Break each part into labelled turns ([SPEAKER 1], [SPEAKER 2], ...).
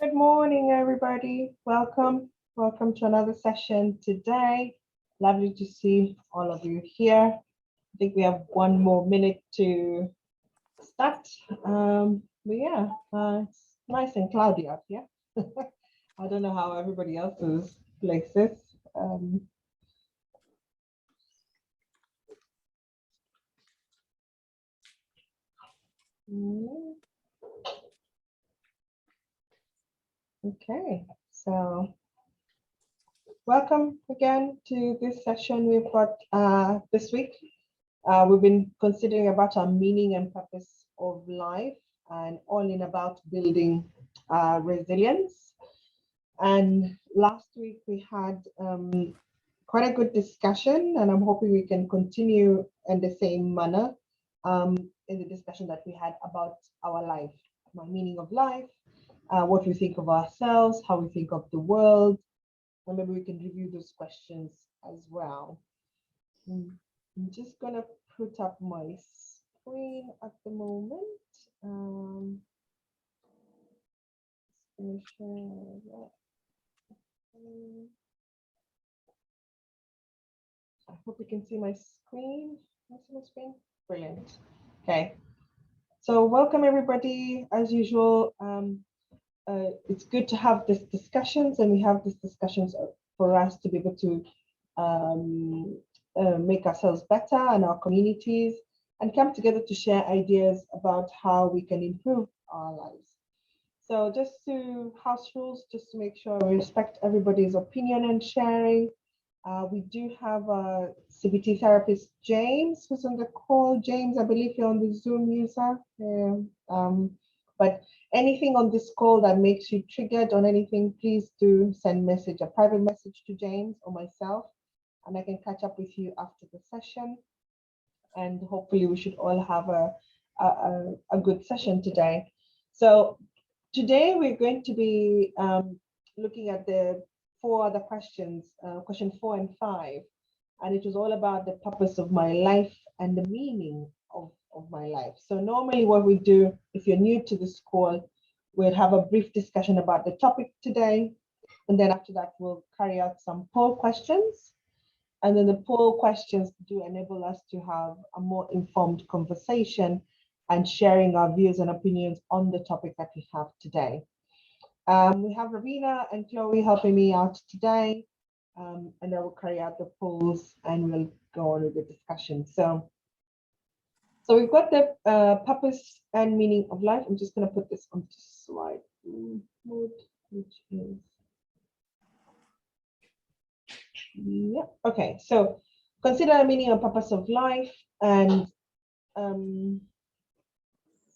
[SPEAKER 1] Good morning, everybody. Welcome. Welcome to another session today. Lovely to see all of you here. I think we have one more minute to start. But yeah, it's nice and cloudy out here. I don't know how everybody else's places. Mm, okay, so welcome again to this session we've got this week. We've been considering about our meaning and purpose of life and all in about building resilience. And last week we had quite a good discussion, and I'm hoping we can continue in the same manner in the discussion that we had about our life, our meaning of life, what we think of ourselves, how we think of the world, and maybe we can review those questions as well. I'm just gonna put up my screen at the moment. Share that. I hope you can see my screen. Can you see my screen? Brilliant. Okay. So welcome everybody. As usual, it's good to have these discussions, and we have these discussions for us to be able to make ourselves better and our communities, and come together to share ideas about how we can improve our lives. So just to house rules, just to make sure we respect everybody's opinion and sharing. We do have a CBT therapist, James, who's on the call. James, I believe you're on the Zoom user. Yeah. But anything on this call that makes you triggered on anything, please do send a private message to James or myself, and I can catch up with you after the session. And hopefully we should all have a good session today. So today we're going to be looking at the four other questions, question 4 and 5. And it was all about the purpose of my life and the meaning of my life. So normally what we do, if you're new to this call, we'll have a brief discussion about the topic today. And then after that, we'll carry out some poll questions. And then the poll questions do enable us to have a more informed conversation and sharing our views and opinions on the topic that we have today. We have Ravina and Chloe helping me out today, and I will carry out the polls and we'll go on with the discussion. So we've got the purpose and meaning of life. I'm just going to put this onto slide mode, which is yeah. Okay, so consider the meaning and purpose of life, and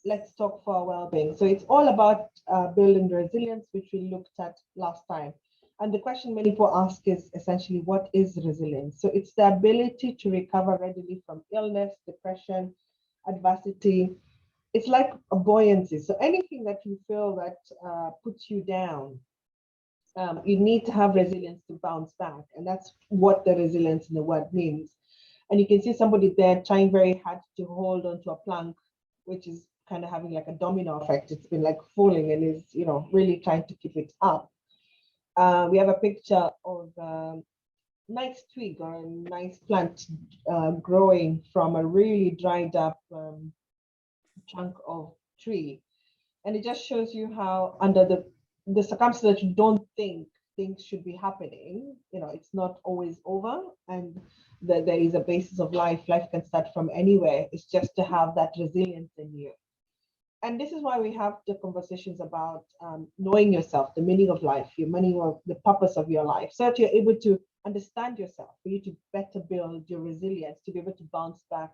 [SPEAKER 1] let's talk for our well-being. So it's all about building resilience, which we looked at last time. And the question many people ask is essentially, what is resilience? So it's the ability to recover readily from illness, depression, adversity. It's like a buoyancy. So anything that you feel that puts you down, you need to have resilience to bounce back. And that's what the resilience in the word means. And you can see somebody there trying very hard to hold onto a plank, which is kind of having like a domino effect. It's been like falling and is, really trying to keep it up. We have a picture of a nice twig or a nice plant growing from a really dried up chunk of tree. And it just shows you how under the circumstances that you don't think things should be happening, it's not always over, and that there is a basis of life. Life can start from anywhere. It's just to have that resilience in you. And this is why we have the conversations about knowing yourself, the meaning of life, your meaning of the purpose of your life, so that you're able to understand yourself, for you to better build your resilience, to be able to bounce back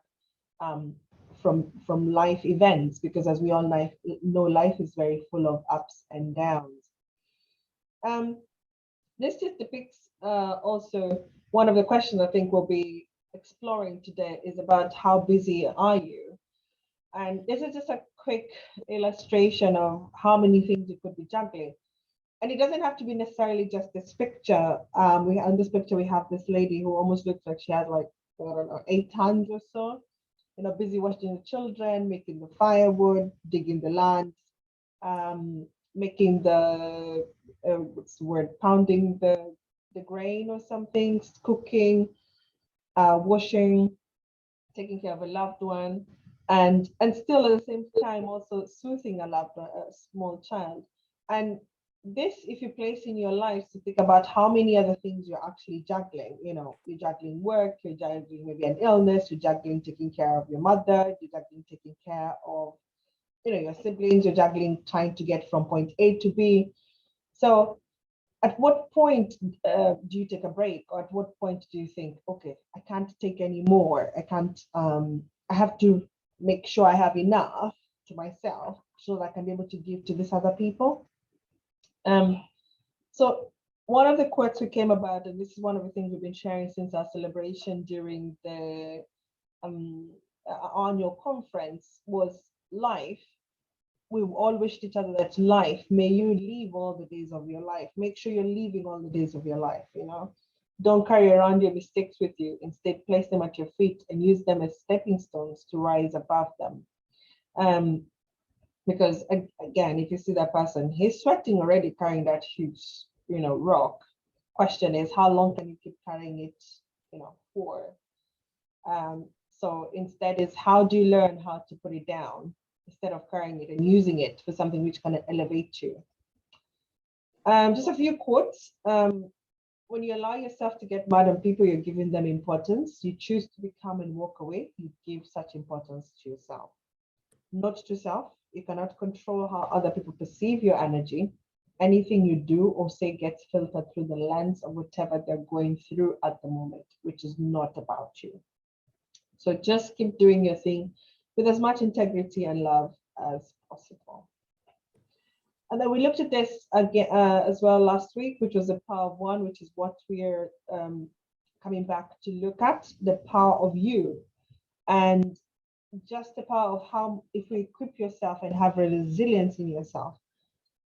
[SPEAKER 1] from life events, because as we all know, life is very full of ups and downs. This just depicts also one of the questions I think we'll be exploring today is about how busy are you? And this is just a quick illustration of how many things you could be juggling. And it doesn't have to be necessarily just this picture. On this picture, we have this lady who almost looks like she has like, I don't know, 8 hands or so, busy watching the children, making the firewood, digging the land. making the what's the word, pounding the grain or something, cooking, washing, taking care of a loved one, and still at the same time also soothing a loved one, a small child. And this, if you place in your life to think about how many other things you're actually juggling, you're juggling work, you're juggling maybe an illness, you're juggling taking care of your mother, you're juggling taking care of, your siblings, you're juggling trying to get from point A to B. So at what point do you take a break, or at what point do you think, okay, I can't take any more, I can't, I have to make sure I have enough to myself so that I can be able to give to these other people? So one of the quotes we came about, and this is one of the things we've been sharing since our celebration during the annual conference, was life. We all wished each other that life, may you live all the days of your life. Make sure you're living all the days of your life, Don't carry around your mistakes with you. Instead, place them at your feet and use them as stepping stones to rise above them. Because again, if you see that person, he's sweating already carrying that huge, rock. Question is, how long can you keep carrying it, for? So instead, it's how do you learn how to put it down instead of carrying it and using it for something which can elevate you. Just a few quotes. When you allow yourself to get mad on people, you're giving them importance. You choose to become and walk away. You give such importance to yourself. Not to self. You cannot control how other people perceive your energy. Anything you do or say gets filtered through the lens of whatever they're going through at the moment, which is not about you. So just keep doing your thing with as much integrity and love as possible. And then we looked at this again as well last week, which was the power of one, which is what we're coming back to look at, the power of you. And just the power of how, if you equip yourself and have resilience in yourself,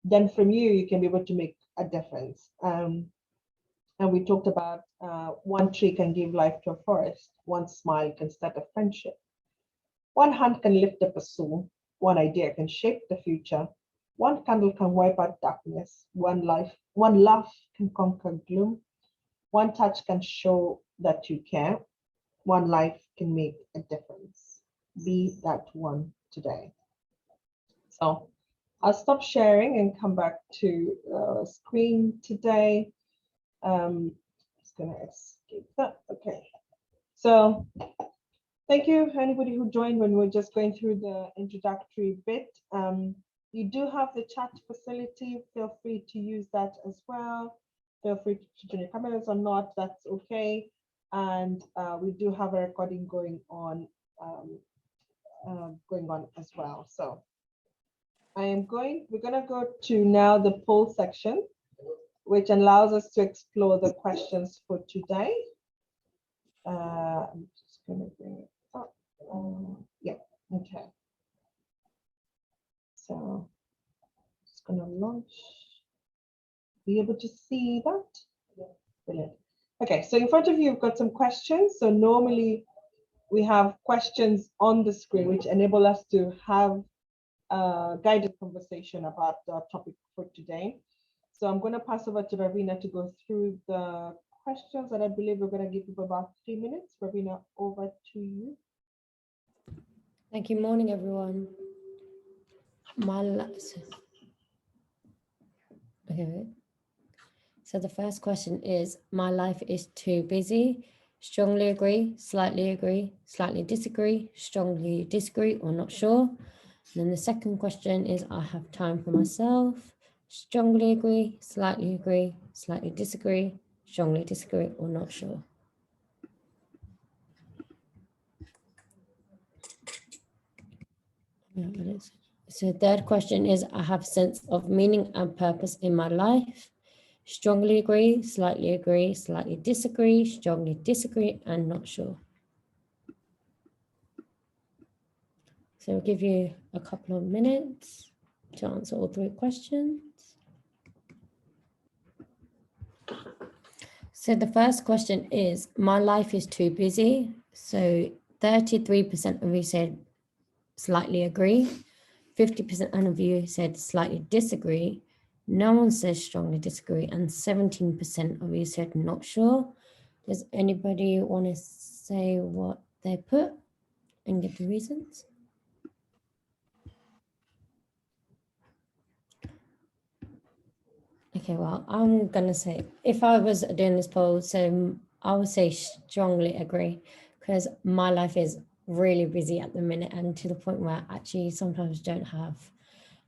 [SPEAKER 1] then from you can be able to make a difference. And we talked about one tree can give life to a forest, one smile can start a friendship, one hand can lift up a soul, one idea can shape the future, one candle can wipe out darkness, one laugh can conquer gloom, one touch can show that you care, one life can make a difference. Be that one today. So I'll stop sharing and come back to screen today. Just gonna escape that. Okay. So thank you, anybody who joined when we're just going through the introductory bit. You do have the chat facility. Feel free to use that as well. Feel free to turn your cameras or not, that's okay. And we do have a recording going on as well. So we're gonna go to now the poll section, which allows us to explore the questions for today. I'm just gonna bring it up. Yeah, okay. So just gonna launch. Be able to see that? Yeah. Brilliant. Okay, so in front of you, you've got some questions. So normally we have questions on the screen which enable us to have a guided conversation about the topic for today. So I'm going to pass over to Ravina to go through the questions, and I believe we're going to give you about 3 minutes. Ravina, over to you.
[SPEAKER 2] Thank you. Morning, everyone. Okay. So the first question is, my life is too busy. Strongly agree, slightly disagree, strongly disagree, or not sure. And then the second question is, I have time for myself. Strongly agree, slightly disagree, strongly disagree, or not sure. So third question is, I have sense of meaning and purpose in my life. Strongly agree, slightly disagree, strongly disagree, and not sure. So I'll give you a couple of minutes to answer all three questions. So the first question is, my life is too busy. So 33% of you said slightly agree, 50% of you said slightly disagree. No one says strongly disagree, and 17% of you said not sure. Does anybody want to say what they put and give the reasons? Okay, well, I'm gonna say, if I was doing this poll, so I would say strongly agree, because my life is really busy at the minute, and to the point where I actually sometimes don't have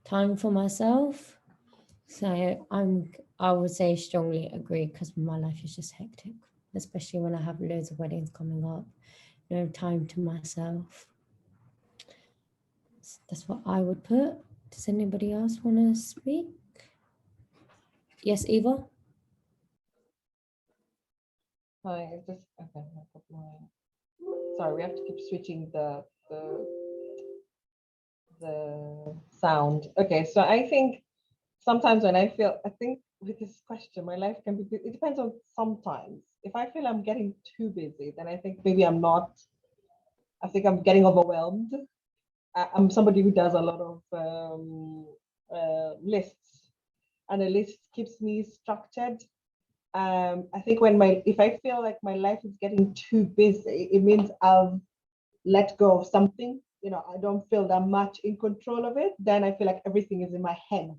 [SPEAKER 2] time for myself. So I would say strongly agree, because my life is just hectic, especially when I have loads of weddings coming up, no time to myself. That's what I would put. Does anybody else want to speak? Yes, Eva?
[SPEAKER 1] Hi, just okay. Sorry, we have to keep switching the sound. Okay, so I think sometimes when I think with this question, my life can be, it depends on sometimes. If I feel I'm getting too busy, then I think maybe I'm not, I think I'm getting overwhelmed. I'm somebody who does a lot of lists, and a list keeps me structured. I think if I feel like my life is getting too busy, it means I've let go of something. I don't feel that much in control of it. Then I feel like everything is in my head.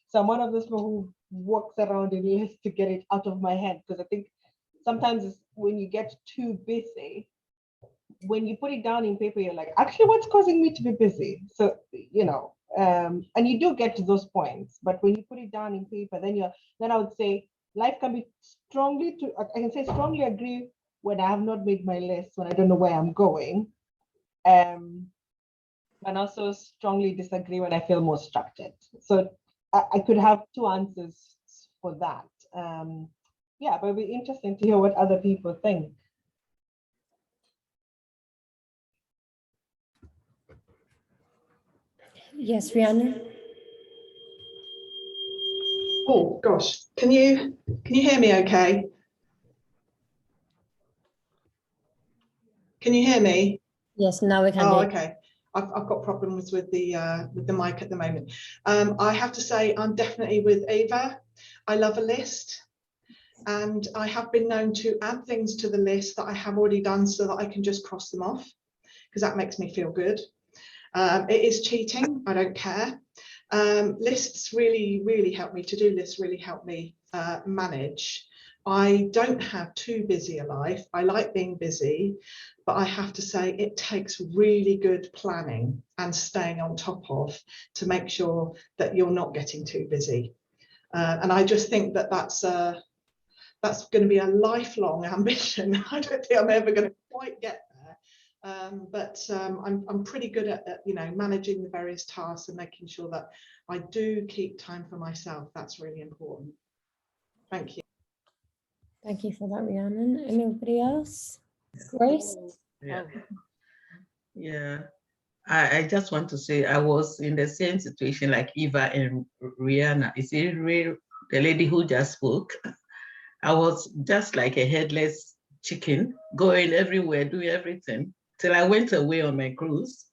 [SPEAKER 1] So I'm one of those people who walks around in lists to get it out of my head, because I think sometimes when you get too busy, when you put it down in paper, you're like, actually, what's causing me to be busy? So, and you do get to those points, but when you put it down in paper, then I would say life can be I can say strongly agree when I have not made my list, when I don't know where I'm going. And also strongly disagree when I feel more structured. So I could have two answers for that. Yeah, but it'd be interesting to hear what other people think.
[SPEAKER 2] Yes, Rihanna?
[SPEAKER 3] Oh gosh, can you hear me okay? Can you hear me?
[SPEAKER 2] Yes, now we can
[SPEAKER 3] Oh,
[SPEAKER 2] do.
[SPEAKER 3] okay. I've got problems with the mic at the moment. I have to say I'm definitely with Eva. I love a list, and I have been known to add things to the list that I have already done so that I can just cross them off, because that makes me feel good. It is cheating, I don't care. Lists really help me. To-do lists really help me manage. I don't have too busy a life. I like being busy, but I have to say it takes really good planning and staying on top of to make sure that you're not getting too busy. And I just think that that's going to be a lifelong ambition. I don't think I'm ever going to quite get there. But I'm pretty good at managing the various tasks and making sure that I do keep time for myself. That's really important. Thank you.
[SPEAKER 2] Thank you for that, Rhiannon. Anybody else? Grace?
[SPEAKER 4] Yeah. Yeah. I just want to say I was in the same situation like Eva and Rihanna. Is it real? The lady who just spoke? I was just like a headless chicken, going everywhere, doing everything, till I went away on my cruise.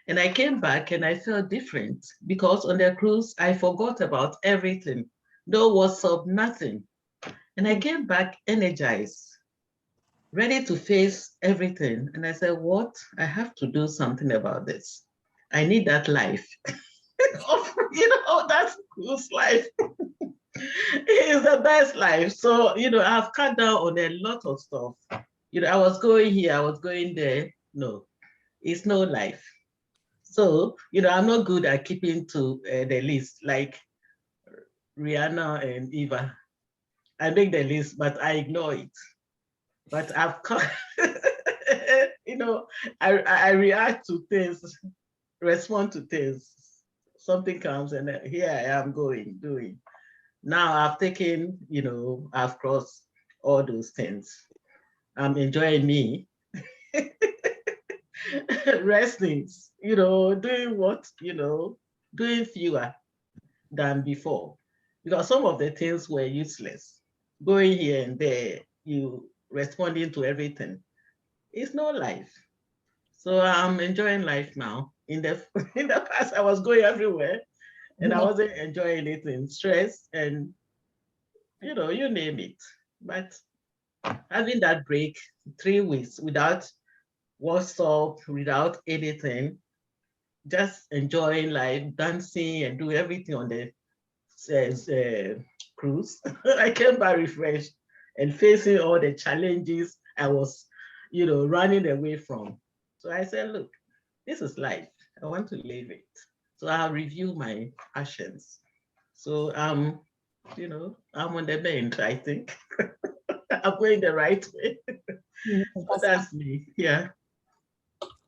[SPEAKER 4] And I came back and I felt different, because on the cruise, I forgot about everything. No WhatsApp, nothing. And I came back energized, ready to face everything. And I said, what? I have to do something about this. I need that life. That's cruise life. It's the best life. So, I've cut down on a lot of stuff. I was going here, I was going there. No, it's no life. So, I'm not good at keeping to the list like Rihanna and Eva. I make the list, but I ignore it. But I've cut, I react to things, respond to things. Something comes and here I am doing. Now I've taken, I've crossed all those things. I'm enjoying me. Resting, doing what, doing fewer than before. Because some of the things were useless. Going here and there, you responding to everything. It's no life. So I'm enjoying life now. in the in the past I was going everywhere and I wasn't enjoying anything, stress and you know, you name it. But having that break, 3 weeks without WhatsApp, without anything, just enjoying life, dancing and do everything on the cruise. I came back refreshed and facing all the challenges I was, you know, running away from. So I said, look, this is life. I want to live it. So I'll review my actions. So you know, I'm on the bench, I think. I'm going the right way. So that's me. Yeah.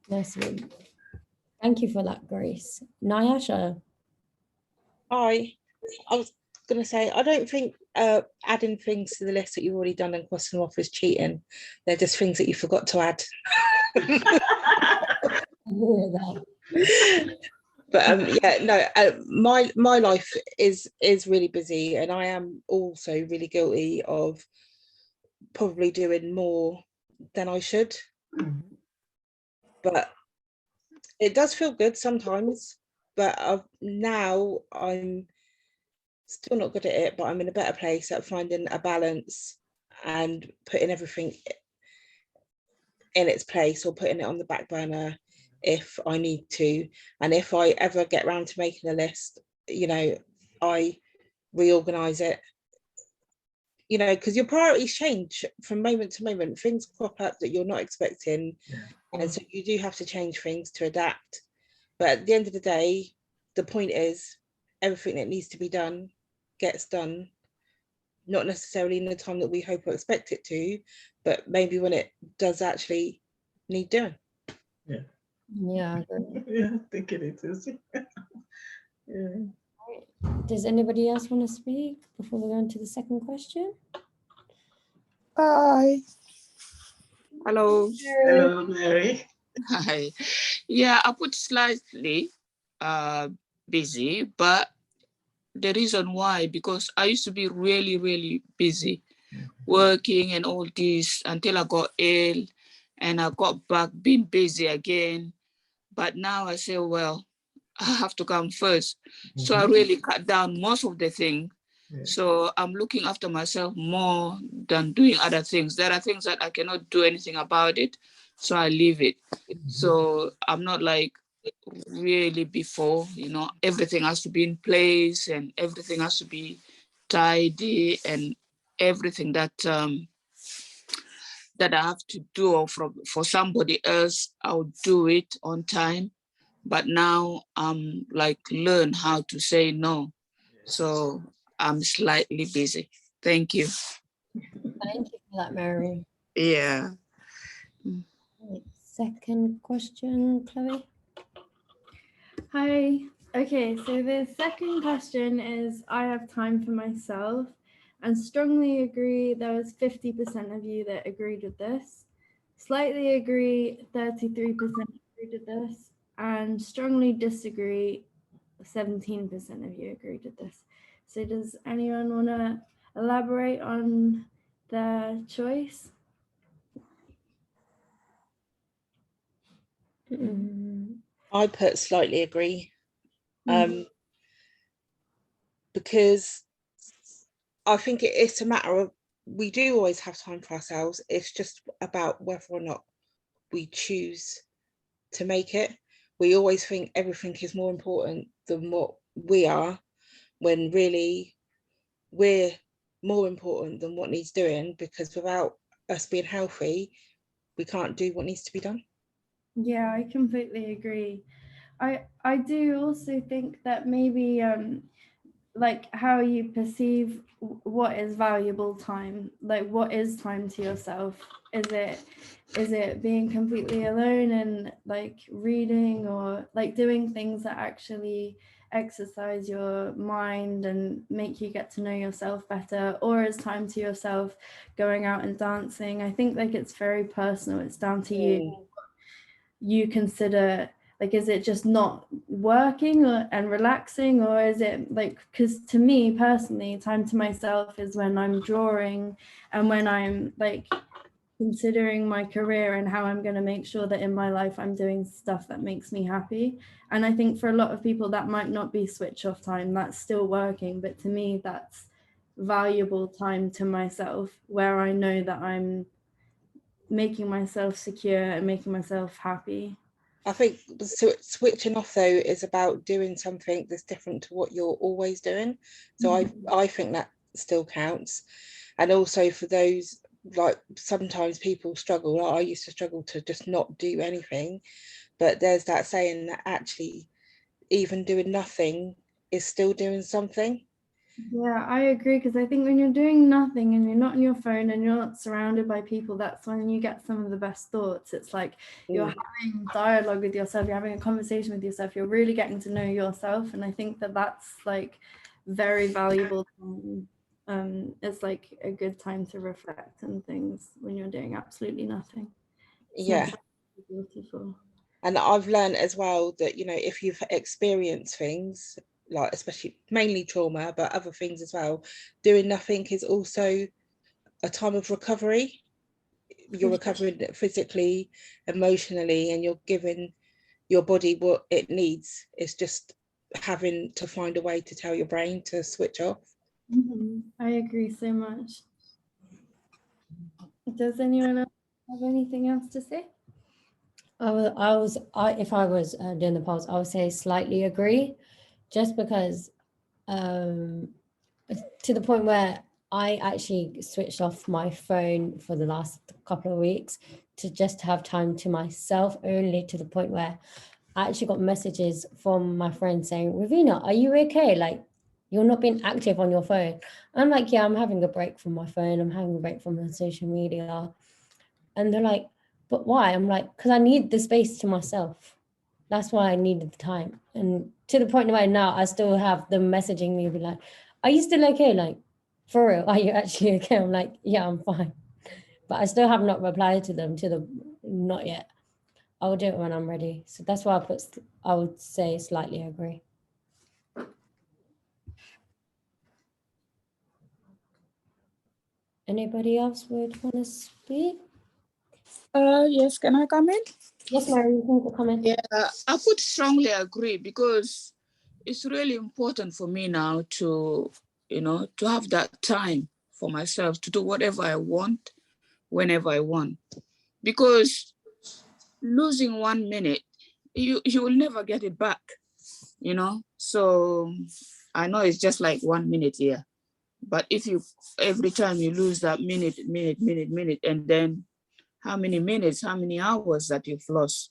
[SPEAKER 2] Nice. Thank you for that, Grace. Nyasha.
[SPEAKER 5] I was going to say, I don't think adding things to the list that you've already done and crossing them off is cheating. They're just things that you forgot to add. But yeah, no, my life is really busy, and I am also really guilty of probably doing more than I should. But it does feel good sometimes. But now I'm still not good at it, but I'm in a better place at finding a balance and putting everything in its place or putting it on the back burner if I need to. And if I ever get around to making a list, you know, I reorganize it, you know, because your priorities change from moment to moment. Things crop up that you're not expecting.
[SPEAKER 4] Yeah.
[SPEAKER 5] And so you do have to change things to adapt. But at the end of the day, the point is everything that needs to be done gets done, not necessarily in the time that we hope or expect it to, but maybe when it does actually need doing.
[SPEAKER 4] Yeah.
[SPEAKER 2] Yeah.
[SPEAKER 4] Yeah, I think it is. Yeah.
[SPEAKER 2] Does anybody else want to speak before we go on to the second question?
[SPEAKER 6] Hi.
[SPEAKER 7] Hello.
[SPEAKER 4] Hello, Mary.
[SPEAKER 7] Hi. Yeah, I put slightly busy, but the reason why, because I used to be really, really busy working and all this until I got ill and I got back being busy again. But now I say, well, I have to come first. So I really cut down most of the thing.
[SPEAKER 4] Yeah.
[SPEAKER 7] So I'm looking after myself more than doing other things. There are things that I cannot do anything about it, so I leave it. So I'm not like really before, you know, everything has to be in place and everything has to be tidy and everything that that I have to do or for somebody else, I'll do it on time. But now I'm like learn how to say no. So I'm slightly busy. Thank you.
[SPEAKER 2] Thank you for that, Mary.
[SPEAKER 7] Yeah.
[SPEAKER 2] Second question, Chloe.
[SPEAKER 8] Hi. Okay, so the second question is, I have time for myself, and strongly agree. There was 50% of you that agreed with this. Slightly agree, 33% agreed with this, and strongly disagree, 17% of you agreed with this. So does anyone want to elaborate on their choice?
[SPEAKER 5] I put slightly agree, because I think it's a matter of, we do always have time for ourselves. It's just about whether or not we choose to make it. We always think everything is more important than what we are, when really we're more important than what needs doing, because without us being healthy, we can't do what needs to be done.
[SPEAKER 8] Yeah, I completely agree. I do also think that maybe like how you perceive what is valuable time, like what is time to yourself. Is it being completely alone and like reading, or like doing things that actually exercise your mind and make you get to know yourself better? Or is time to yourself going out and dancing? I think like it's very personal. It's down to you consider, like, is it just not working and relaxing, or is it like, because to me personally, time to myself is when I'm drawing and when I'm like considering my career and how I'm going to make sure that in my life I'm doing stuff that makes me happy. And I think for a lot of people that might not be switch off time, that's still working, but to me that's valuable time to myself, where I know that I'm making myself secure and making myself happy.
[SPEAKER 5] I think switching off though is about doing something that's different to what you're always doing. So I think that still counts. And also for those, like sometimes people struggle, like I used to struggle to just not do anything, but there's that saying that actually even doing nothing is still doing something.
[SPEAKER 8] Yeah, I agree, because I think when you're doing nothing and you're not on your phone and you're not surrounded by people, that's when you get some of the best thoughts. It's like you're having dialogue with yourself, you're having a conversation with yourself, you're really getting to know yourself. And I think that that's like very valuable. It's like a good time to reflect and things when you're doing absolutely nothing.
[SPEAKER 5] Yeah.
[SPEAKER 8] Beautiful.
[SPEAKER 5] And I've learned as well that, you know, if you've experienced things, like especially mainly trauma, but other things as well, doing nothing is also a time of recovery. You're recovering physically, emotionally, and you're giving your body what it needs. It's just having to find a way to tell your brain to switch off.
[SPEAKER 8] I agree so much. Does anyone else have anything else to say?
[SPEAKER 2] If I was doing the polls, I would say slightly agree, just because to the point where I actually switched off my phone for the last couple of weeks to just have time to myself, only to the point where I actually got messages from my friends saying, Ravina, are you okay? Like, you're not being active on your phone. I'm like, yeah, I'm having a break from my phone. I'm having a break from the social media. And they're like, but why? I'm like, because I need the space to myself. That's why I needed the time. And to the point where now I still have them messaging me, be like, are you still okay? Like, for real, are you actually okay? I'm like, yeah, I'm fine. But I still have not replied to them, not yet. I'll do it when I'm ready. So that's why I would say slightly agree. Anybody else would want to speak?
[SPEAKER 7] Yes, can I come in?
[SPEAKER 2] Yes, Mary, you can come in.
[SPEAKER 7] Yeah, I would strongly agree, because it's really important for me now to, to have that time for myself to do whatever I want, whenever I want. Because losing 1 minute, you will never get it back, So I know it's just like 1 minute here, but if every time you lose that minute, and then how many minutes, how many hours that you've lost,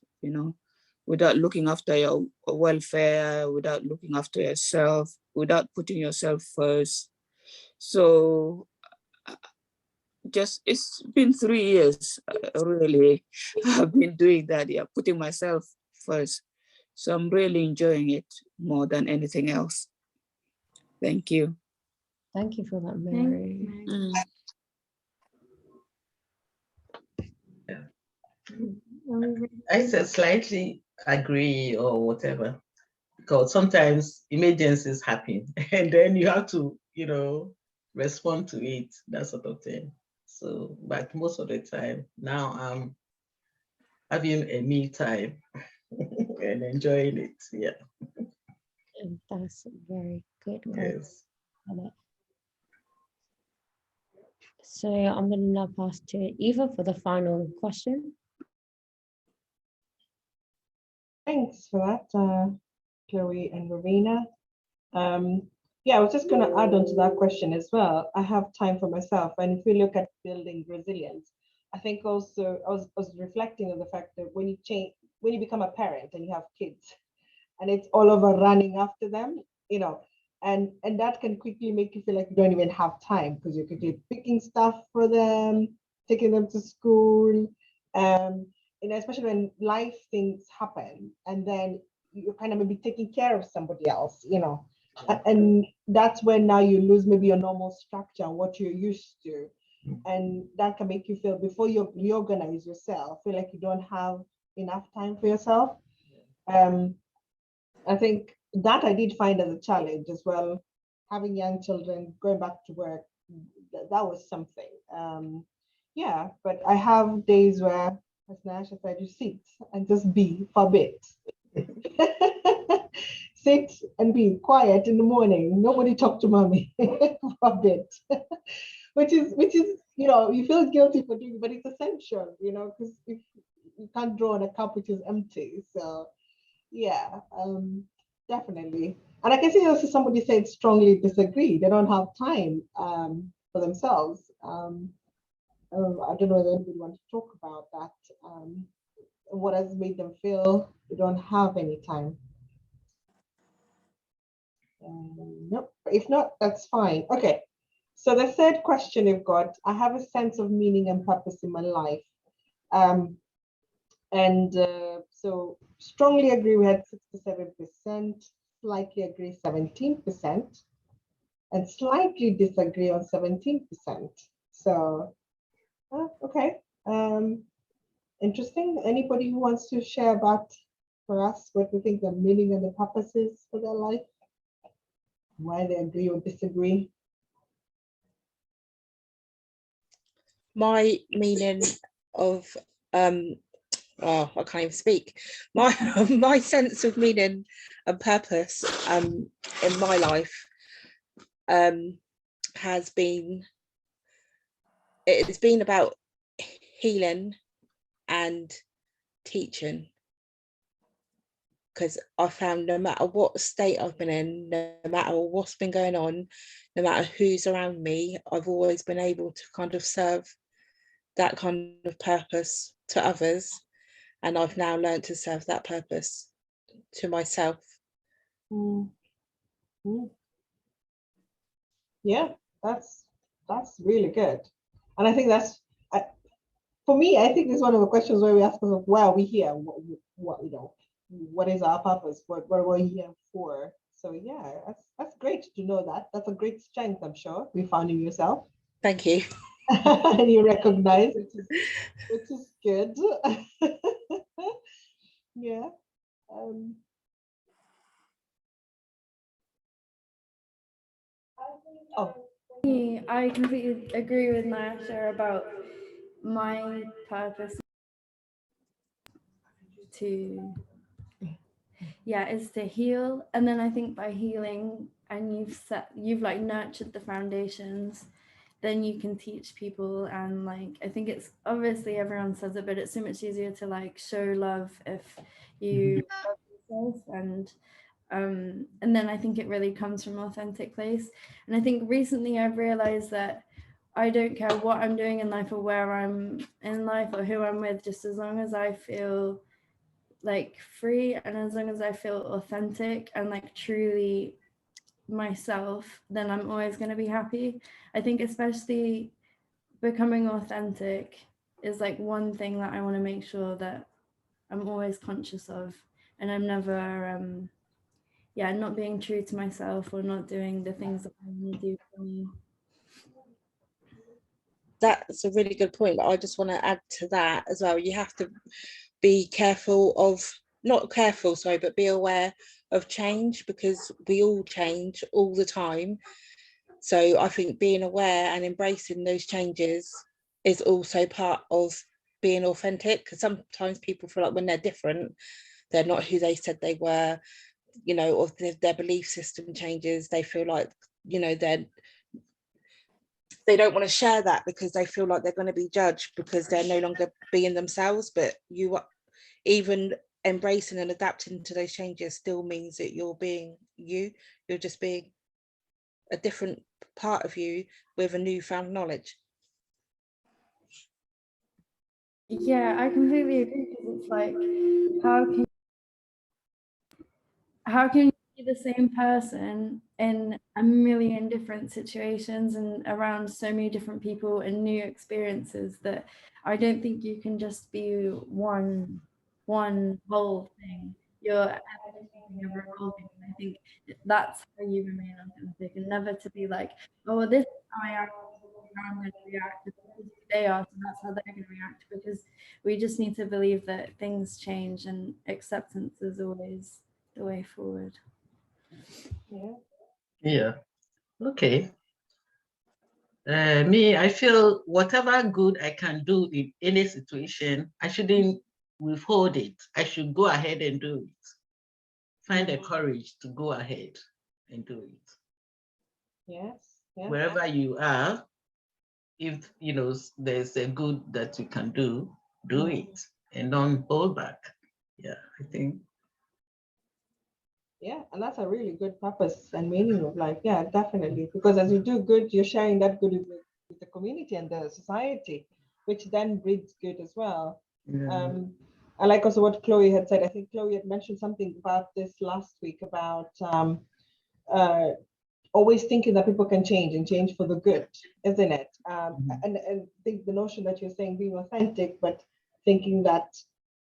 [SPEAKER 7] without looking after your welfare, without looking after yourself, without putting yourself first. So it's been 3 years, really. I've been doing that, putting myself first. So I'm really enjoying it more than anything else. Thank you.
[SPEAKER 2] Thank you for that, Mary.
[SPEAKER 4] I said slightly agree or whatever, because sometimes emergencies happen and then you have to, respond to it, that sort of thing. So, but most of the time now I'm having a me time and enjoying it. Yeah.
[SPEAKER 2] And that's very good.
[SPEAKER 4] Yes.
[SPEAKER 2] So I'm going to now pass to Eva for the final question.
[SPEAKER 1] Thanks for that, Chloe and Ravina. Yeah, I was just going to add on to that question as well. I have time for myself. And if we look at building resilience, I think also I was reflecting on the fact that when you become a parent and you have kids and it's all over running after them, and that can quickly make you feel like you don't even have time because you're quickly picking stuff for them, taking them to school, especially when life things happen and then you're kind of maybe taking care of somebody else, and that's when now you lose maybe your normal structure and what you're used to, and that can make you feel, before you reorganize yourself, feel like you don't have enough time for yourself. I think that I did find as a challenge as well, having young children, going back to work, that was something. yeah, but I have days where, as Natasha said, you sit and just be for a bit. Sit and be quiet in the morning. Nobody talk to mommy for a bit. which is, you feel guilty for doing, but it's essential, because if you can't draw on a cup which is empty. So yeah, definitely. And I can see also somebody said strongly disagree. They don't have time for themselves. I don't know whether anybody wants to talk about that. What has made them feel they don't have any time? Nope. If not, that's fine. Okay. So the third question you've got, I have a sense of meaning and purpose in my life. So strongly agree, we had 67%, slightly agree 17%, and slightly disagree on 17%. So, okay. Interesting. Anybody who wants to share about for us what we think the meaning and the purpose is for their life? Why they agree or disagree?
[SPEAKER 5] My meaning of I can't even speak. My sense of meaning and purpose in my life has been, it's been about healing and teaching, because I found no matter what state I've been in, no matter what's been going on, no matter who's around me, I've always been able to kind of serve that kind of purpose to others. And I've now learned to serve that purpose to myself.
[SPEAKER 1] Yeah, that's really good. And I think that's, for me, I think it's one of the questions where we ask ourselves, why are we here? What is our purpose? What are we here for? So yeah, that's great to know that. That's a great strength, I'm sure, we found in yourself.
[SPEAKER 5] Thank you.
[SPEAKER 1] And you recognize, which is good. Yeah.
[SPEAKER 8] I completely agree with Nyasha about my purpose is to heal. And then I think by healing and you've like nurtured the foundations, then you can teach people. And like, I think it's obviously everyone says it, but it's so much easier to like show love if you love yourself. And then I think it really comes from an authentic place. And I think recently I've realized that I don't care what I'm doing in life or where I'm in life or who I'm with, just as long as I feel like free and as long as I feel authentic and like truly myself, then I'm always going to be happy. I think especially becoming authentic is like one thing that I want to make sure that I'm always conscious of, and I'm never not being true to myself or not doing the things that I want to do for me.
[SPEAKER 5] That's a really good point. I just want to add to that as well. You have to be careful of, not careful, sorry, but be aware of change, because we all change all the time. So I think being aware and embracing those changes is also part of being authentic, because sometimes people feel like when they're different, they're not who they said they were, or their belief system changes. They feel like, they don't want to share that because they feel like they're going to be judged because they're no longer being themselves. But you are, even embracing and adapting to those changes still means that you're being you. You're just being a different part of you with a newfound knowledge.
[SPEAKER 8] Yeah, I completely agree, because it's like, how can you be the same person in a million different situations and around so many different people and new experiences, that I don't think you can just be one whole thing. You're everything, you're evolving. I think that's how you remain authentic, and never to be like, oh, this is how I am, how I'm going to react. This is who they are, so that's how they're going to react. Because we just need to believe that things change, and acceptance is always the way forward.
[SPEAKER 4] Yeah. Okay. Me, I feel whatever good I can do in any situation, I shouldn't withhold it. I should go ahead and do it. Find the courage to go ahead and do it.
[SPEAKER 1] Yes. Yes.
[SPEAKER 4] Wherever you are, if there's a good that you can do it and don't hold back. Yeah, I think.
[SPEAKER 1] Yeah, and that's a really good purpose and meaning of life. Yeah, definitely. Because as you do good, you're sharing that good with the community and the society, which then breeds good as well.
[SPEAKER 4] Yeah.
[SPEAKER 1] I like also what Chloe had said. I think Chloe had mentioned something about this last week about always thinking that people can change and change for the good, isn't it? And I think the notion that you're saying being authentic, but thinking that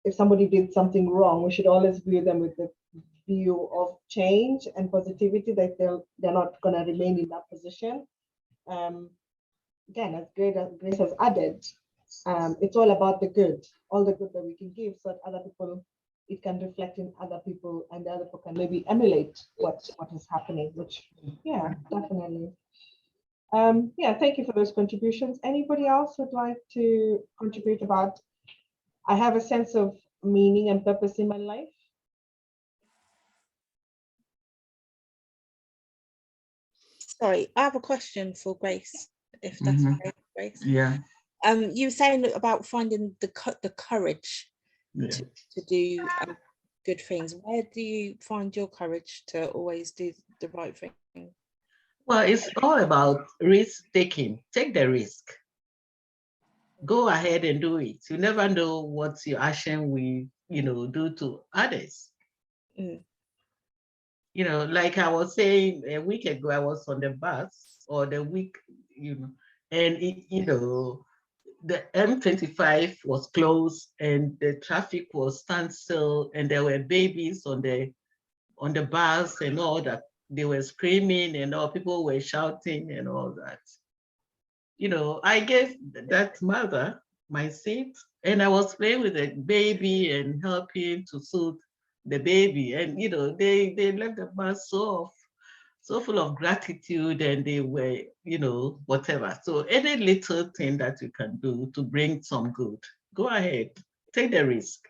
[SPEAKER 1] if somebody did something wrong, we should always view them with the view of change and positivity, that they're not going to remain in that position. Again, as Grace has added, it's all about the good, all the good that we can give, so that other people, it can reflect in other people, and the other people can maybe emulate what is happening. Which, yeah, definitely. Yeah, thank you for those contributions. Anybody else would like to contribute about? I have a sense of meaning and purpose in my life.
[SPEAKER 5] Sorry, I have a question for Grace, if that's okay, Grace.
[SPEAKER 4] Yeah.
[SPEAKER 5] You were saying about finding the courage to do good things. Where do you find your courage to always do the right thing?
[SPEAKER 4] Well, it's all about risk taking. Take the risk. Go ahead and do it. You never know what your action will, do to others. Like I was saying a week ago, I was on the bus, or the week, and the M25 was closed and the traffic was standstill, and there were babies on the bus and all that. They were screaming and all, people were shouting and all that. I gave that mother my seat, and I was playing with the baby and helping to soothe the baby. And they left the bus so full of gratitude, and they were, whatever. So any little thing that you can do to bring some good, go ahead, take the risk.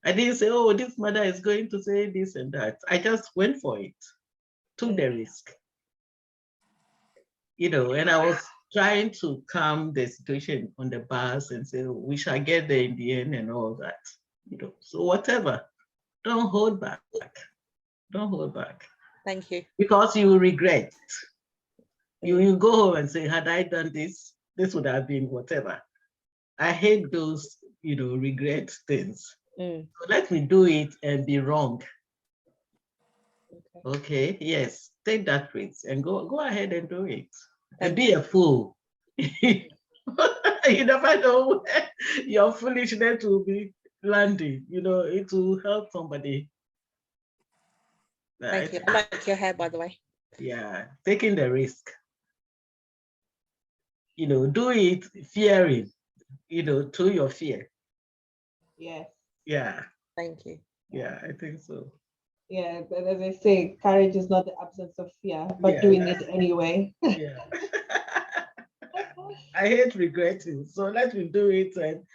[SPEAKER 4] I didn't say, oh, this mother is going to say this and that. I just went for it, took the risk, and I was trying to calm the situation on the bus and say, oh, we shall get there in the end and all that, So whatever, don't hold back. Don't hold back.
[SPEAKER 5] Thank you.
[SPEAKER 4] Because you will regret. You go home and say, had I done this, this would have been whatever. I hate those, regret things. So let me do it and be wrong. Okay, yes, take that risk and go ahead and do it. And be a fool. You never know where your foolishness will be landing. It will help somebody.
[SPEAKER 5] Thank you. I like your hair, by the way.
[SPEAKER 4] Yeah, taking the risk. Do it fearing, through your fear.
[SPEAKER 1] Yes.
[SPEAKER 4] Yeah.
[SPEAKER 5] Thank you.
[SPEAKER 4] Yeah, I think so.
[SPEAKER 1] Yeah, but as I say, courage is not the absence of fear, but doing it anyway.
[SPEAKER 4] Yeah. I hate regretting. So let me do it and,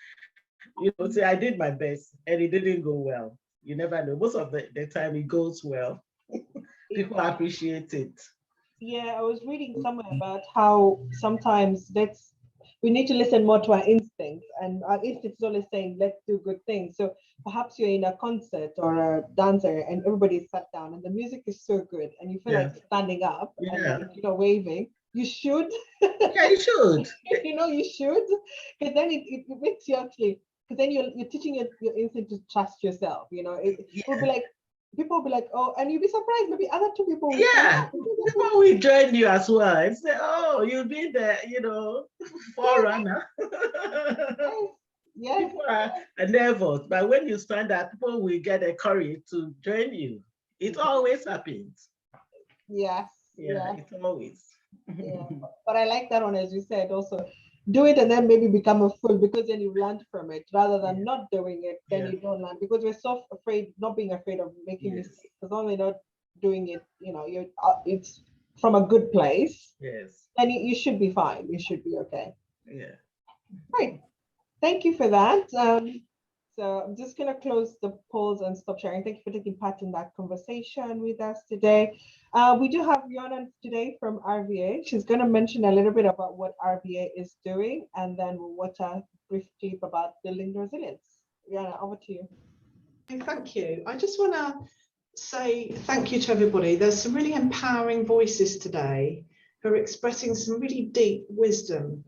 [SPEAKER 4] say I did my best and it didn't go well. You never know. Most of the time it goes well. People appreciate it.
[SPEAKER 1] Yeah, I was reading somewhere about how sometimes we need to listen more to our instincts, and our instincts is always saying, let's do good things. So perhaps you're in a concert or a dancer and everybody's sat down and the music is so good and you feel like standing up and like, waving. You should.
[SPEAKER 4] Yeah, you should.
[SPEAKER 1] You should. Because then it makes you actually, because then you're teaching your instinct to trust yourself. It will be like, people will be like, oh, and you'll be surprised, maybe other two people will
[SPEAKER 4] people will join you as well and say, oh, you'll be the, forerunner.
[SPEAKER 1] Yes.
[SPEAKER 4] People are nervous, but when you stand up, people will get the courage to join you. It always happens.
[SPEAKER 1] Yes.
[SPEAKER 4] Yeah, it's always.
[SPEAKER 1] Yeah, but I like that one, as you said, also do it and then maybe become a fool, because then you've learned from it, rather than not doing it, then you don't learn, because we're so afraid, not being afraid of making mistakes, as long as you're not doing it, from a good place,
[SPEAKER 4] Yes.
[SPEAKER 1] then you should be fine. You should be okay.
[SPEAKER 4] Yeah.
[SPEAKER 1] Right. Thank you for that. So I'm just going to close the polls and stop sharing. Thank you for taking part in that conversation with us today. We do have Rihanna today from RVA. She's going to mention a little bit about what RVA is doing, and then we'll watch a brief clip about building resilience. Rihanna, over to you.
[SPEAKER 3] Thank you. I just want to say thank you to everybody. There's some really empowering voices today who are expressing some really deep wisdom.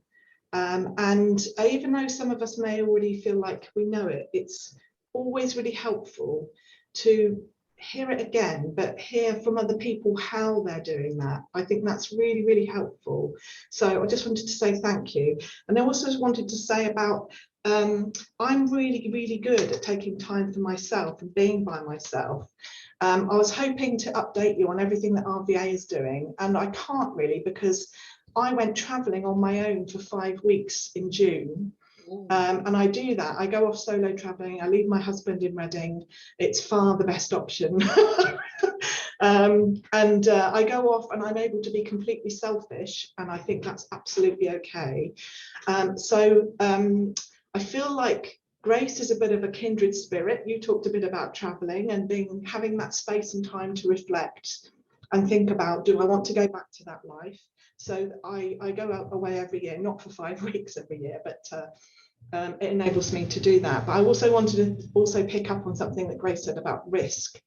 [SPEAKER 3] And even though some of us may already feel like we know it, it's always really helpful to hear it again, but hear from other people how they're doing that. I think that's really, really helpful. So I just wanted to say thank you. And I also wanted to say about, I'm really, really good at taking time for myself and being by myself. I was hoping to update you on everything that RVA is doing, and I can't really because I went traveling on my own for 5 weeks in June. And I do that. I go off solo traveling. I leave my husband in Reading. It's far the best option. I go off and I'm able to be completely selfish. And I think that's absolutely okay. I feel like Grace is a bit of a kindred spirit. You talked a bit about traveling and having that space and time to reflect and think about, do I want to go back to that life? So I go out away every year, not for 5 weeks every year, but it enables me to do that. But I also wanted to pick up on something that Grace said about risk.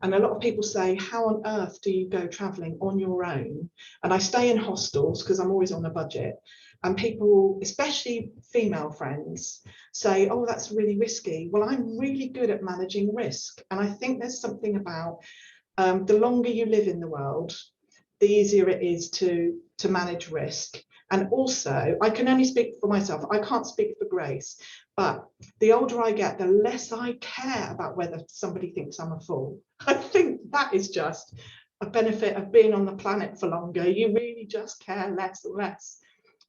[SPEAKER 3] And a lot of people say, how on earth do you go traveling on your own? And I stay in hostels because I'm always on a budget. And people, especially female friends, say, oh, that's really risky. Well, I'm really good at managing risk. And I think there's something about the longer you live in the world, the easier it is to manage risk. And also, I can only speak for myself. I can't speak for Grace, but the older I get, the less I care about whether somebody thinks I'm a fool. I think that is just a benefit of being on the planet for longer. You really just care less and less.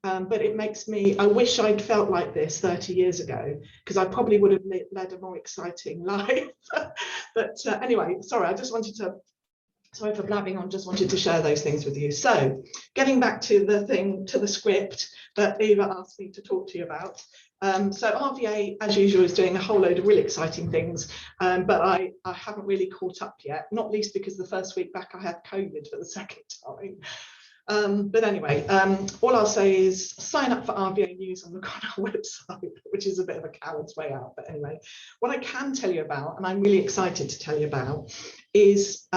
[SPEAKER 3] But it makes me, I wish I'd felt like this 30 years ago, because I probably would have led a more exciting life. But anyway, sorry, I just wanted to, sorry for blabbing on, just wanted to share those things with you. So getting back to the script that Eva asked me to talk to you about. So RVA, as usual, is doing a whole load of really exciting things, but I haven't really caught up yet, not least because the first week back I had COVID for the second time. But anyway, all I'll say is sign up for RVA News on the Connell website, which is a bit of a coward's way out. But anyway, what I can tell you about, and I'm really excited to tell you about, is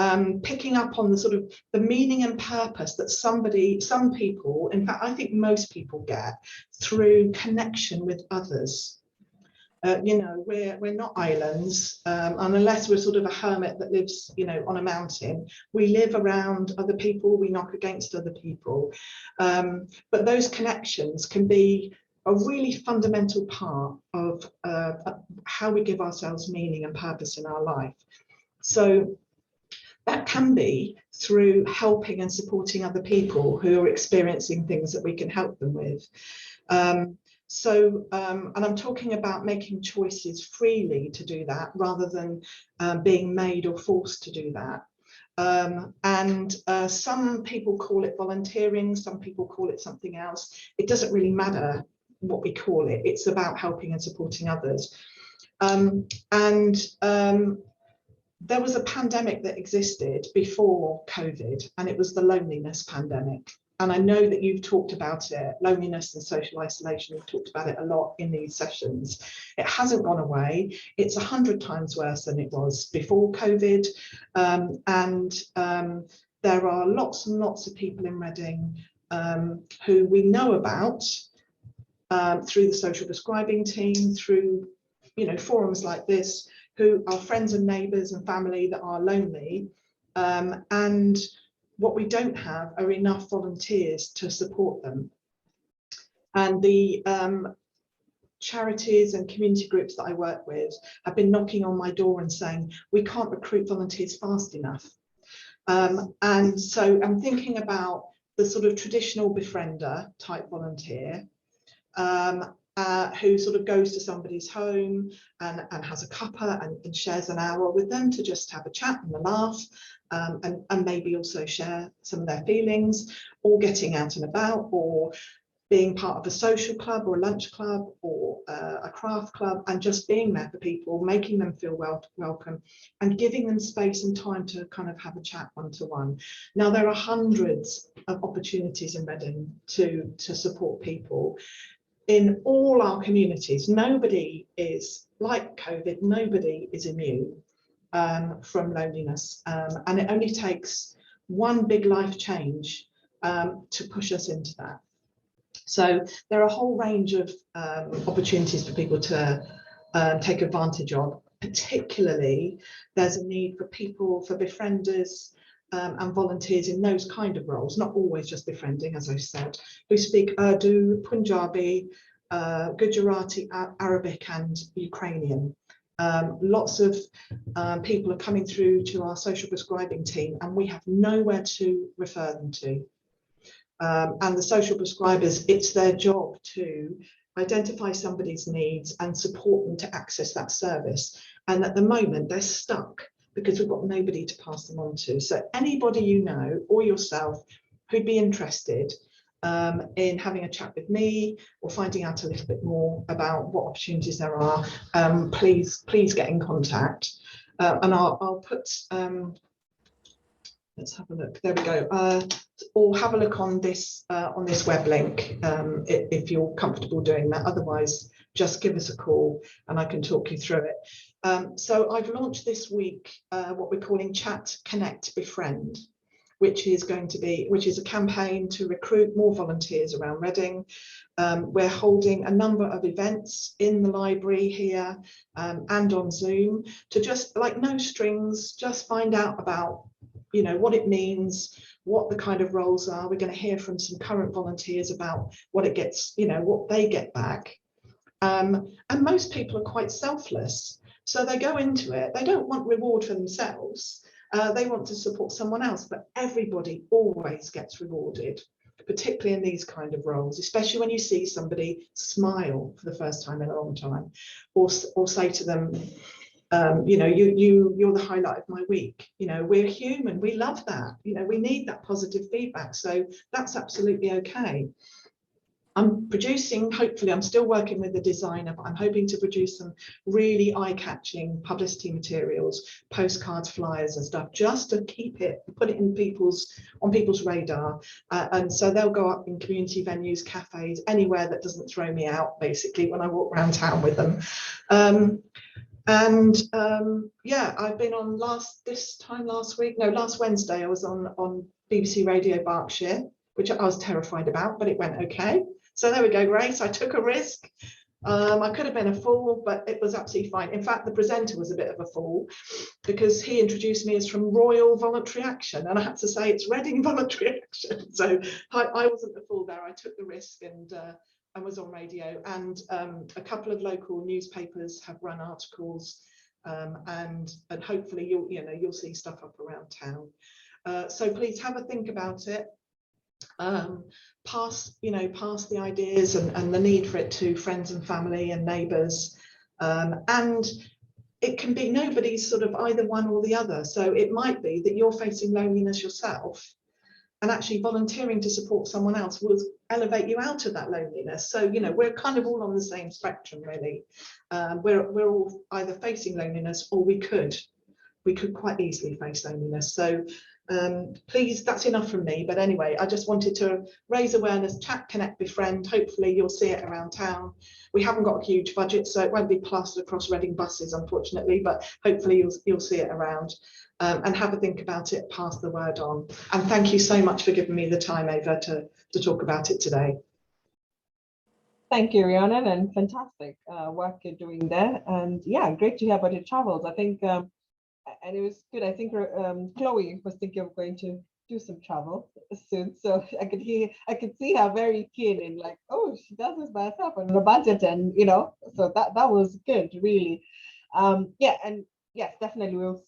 [SPEAKER 3] picking up on the sort of the meaning and purpose that some people, in fact, I think most people get through connection with others. You know, we're not islands, and unless we're sort of a hermit that lives, you know, on a mountain, we live around other people, we knock against other people. But those connections can be a really fundamental part of how we give ourselves meaning and purpose in our life. So that can be through helping and supporting other people who are experiencing things that we can help them with. And I'm talking about making choices freely to do that rather than being made or forced to do that. Some people call it volunteering, some people call it something else. It doesn't really matter what we call it. It's about helping and supporting others. There was a pandemic that existed before COVID, and it was the loneliness pandemic. And I know that you've talked about it, loneliness and social isolation. We've talked about it a lot in these sessions. It hasn't gone away. It's 100 times worse than it was before COVID. There are lots and lots of people in Reading who we know about through the social prescribing team, through, you know, forums like this, who are friends and neighbours and family that are lonely. And what we don't have are enough volunteers to support them. And the charities and community groups that I work with have been knocking on my door and saying, we can't recruit volunteers fast enough. And so I'm thinking about the sort of traditional befriender type volunteer, who sort of goes to somebody's home and has a cuppa and shares an hour with them to just have a chat and a laugh. and maybe also share some of their feelings, or getting out and about, or being part of a social club or a lunch club or a craft club, and just being there for people, making them feel welcome and giving them space and time to kind of have a chat one-to-one. Now, there are hundreds of opportunities in Reading to support people in all our communities. Nobody is, like COVID, nobody is immune from loneliness, and it only takes one big life change to push us into that. So there are a whole range of opportunities for people to take advantage of. Particularly, there's a need for people, for befrienders and volunteers in those kind of roles, not always just befriending, as I said, who speak Urdu, Punjabi, Gujarati, Arabic and Ukrainian. Lots of people are coming through to our social prescribing team, and we have nowhere to refer them to. And the social prescribers, it's their job to identify somebody's needs and support them to access that service. And at the moment, they're stuck because we've got nobody to pass them on to. So anybody you know or yourself who'd be interested in having a chat with me or finding out a little bit more about what opportunities there are, please get in contact. And I'll put let's have a look. There we go. Or have a look on this web link if you're comfortable doing that. Otherwise, just give us a call and I can talk you through it. So I've launched this week what we're calling Chat, Connect, Befriend, which is a campaign to recruit more volunteers around Reading. We're holding a number of events in the library here and on Zoom to just, like, no strings, just find out about what it means, what the kind of roles are. We're going to hear from some current volunteers about what it gets, what they get back. And most people are quite selfless. So they go into it, they don't want reward for themselves. They want to support someone else, but everybody always gets rewarded, particularly in these kind of roles, especially when you see somebody smile for the first time in a long time, or say to them, you're the highlight of my week. We're human, we love that. We need that positive feedback, so that's absolutely okay. I'm producing, hopefully, I'm still working with the designer, but I'm hoping to produce some really eye-catching publicity materials, postcards, flyers and stuff, just to put it in on people's radar. And so they'll go up in community venues, cafes, anywhere that doesn't throw me out, basically, when I walk around town with them. Yeah, I've been on last Wednesday, I was on BBC Radio Berkshire, which I was terrified about, but it went okay. So there we go, Grace. I took a risk. I could have been a fool, but it was absolutely fine. In fact, the presenter was a bit of a fool because he introduced me as from Royal Voluntary Action, and I had to say it's Reading Voluntary Action. So I wasn't the fool there. I took the risk and I was on radio, and a couple of local newspapers have run articles, and hopefully you'll see stuff up around town. So please have a think about it. Pass the ideas and the need for it to friends and family and neighbours, and it can be nobody's sort of either one or the other. So it might be that you're facing loneliness yourself, and actually volunteering to support someone else will elevate you out of that loneliness. So we're kind of all on the same spectrum, really. We're all either facing loneliness, or we could quite easily face loneliness. So please, that's enough from me. But anyway, I just wanted to raise awareness, chat, connect, befriend. Hopefully you'll see it around town. We haven't got a huge budget, so it won't be plastered across Reading buses, unfortunately, but hopefully you'll see it around. And have a think about it, pass the word on. And thank you so much for giving me the time, Ava, to talk about it today.
[SPEAKER 1] Thank you, Rhiannon, and fantastic work you're doing there. And yeah, great to hear about your travels. I think, and it was good. I think Chloe was thinking of going to do some travel soon. So I could see her very keen in, like, oh, she does this by herself on a budget, and so that was good, really. Yeah, and yes, definitely we'll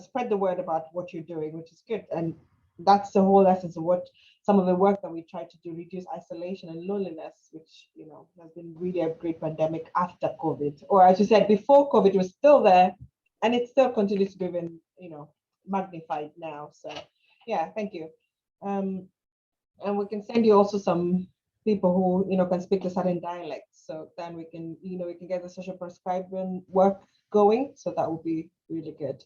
[SPEAKER 1] spread the word about what you're doing, which is good. And that's the whole essence of what some of the work that we try to do, reduce isolation and loneliness, which has been really a great pandemic after COVID, or as you said, before COVID was still there, and it still continues to be even magnified now. So yeah, thank you. And we can send you also some people who can speak the certain dialects. So then we can we can get the social prescribing work going. So that would be really good.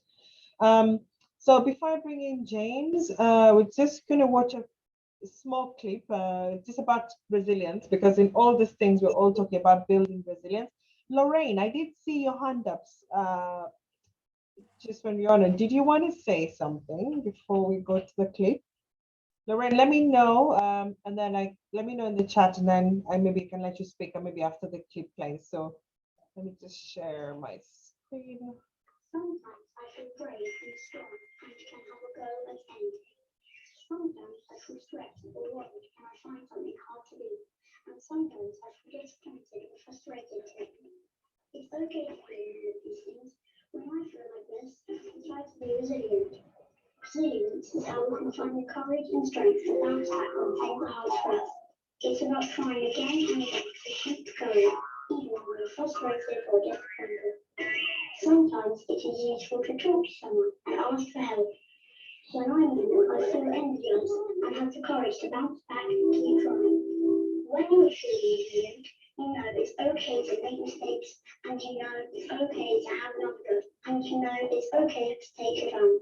[SPEAKER 1] So before I bring in James, we're just gonna watch a small clip just about resilience, because in all these things we're all talking about building resilience. Lorraine, I did see your hand up just when you're on it. Did you want to say something before we go to the clip? Lorraine, let me know, and then let me know in the chat, and then I maybe can let you speak, or maybe after the clip plays. So let me just share my screen.
[SPEAKER 6] Sometimes I feel brave and strong and can have a go at anything. Sometimes I feel stressed or worried and I find something hard to do. And sometimes I feel disappointed or frustrated too. It's okay to feel all of these things. When I feel like this, I try to be resilient. Resilience is how we can find the courage and strength to bounce back and take the hard first. It's about trying again and again to keep going, even when we're frustrated or disappointed. Sometimes it is useful to talk to someone and ask for help. When I'm in it, I feel energized and have the courage to bounce back and keep trying. When you're feeling resilient, you know it's okay to make mistakes, and you know it's okay to have another go, and you know it's okay to take a run.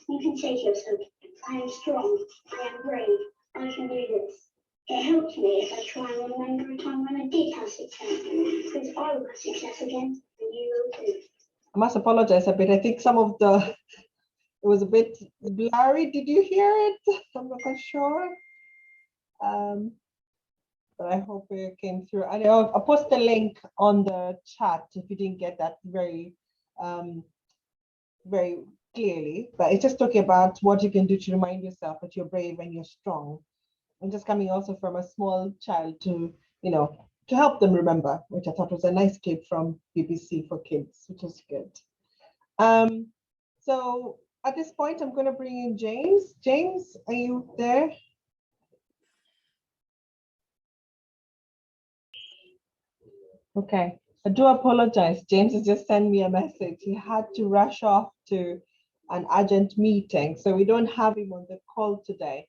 [SPEAKER 6] You can say to yourself, I am strong, I am brave, I can do this. It helps me if I try and remember a time when I did have success, because I will have success again, and you will too.
[SPEAKER 1] I must apologize a bit. I think some of it was a bit blurry. Did you hear it? I'm not quite sure. But I hope it came through. And I'll post the link on the chat if you didn't get that very clearly. But it's just talking about what you can do to remind yourself that you're brave and you're strong. And just coming also from a small child to, to help them remember, which I thought was a nice clip from BBC for Kids, which is good. So at this point, I'm going to bring in James. James, are you there? Okay, I do apologize. James has just sent me a message. He had to rush off to an urgent meeting, so we don't have him on the call today.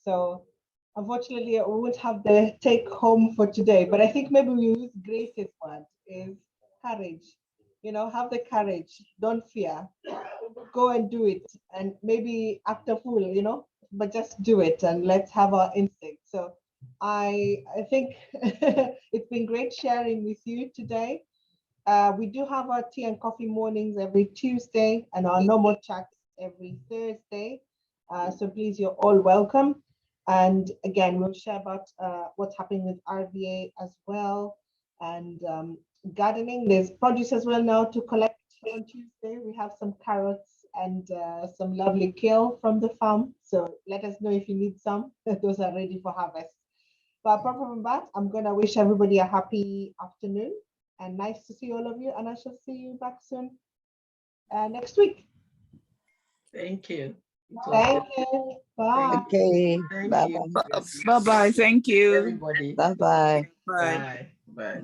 [SPEAKER 1] So unfortunately, we won't have the take home for today, but I think maybe we use Grace's word is courage. Have the courage, don't fear, go and do it, and maybe act a fool, but just do it and let's have our instinct. So I think it's been great sharing with you today. We do have our tea and coffee mornings every Tuesday and our normal chats every Thursday. So please, you're all welcome. And again, we'll share about what's happening with RVA as well. And gardening, there's produce as well now to collect on Tuesday. We have some carrots and some lovely kale from the farm. So let us know if you need some. Those are ready for harvest. But apart from that, I'm going to wish everybody a happy afternoon and nice to see all of you. And I shall see you back soon next week.
[SPEAKER 4] Thank you.
[SPEAKER 1] Thank you. Bye.
[SPEAKER 9] Okay.
[SPEAKER 4] Thank
[SPEAKER 9] Bye
[SPEAKER 4] you.
[SPEAKER 9] bye.
[SPEAKER 7] Bye bye. Thank you.
[SPEAKER 4] Everybody.
[SPEAKER 9] Bye bye.
[SPEAKER 7] Bye.
[SPEAKER 4] Bye. Bye.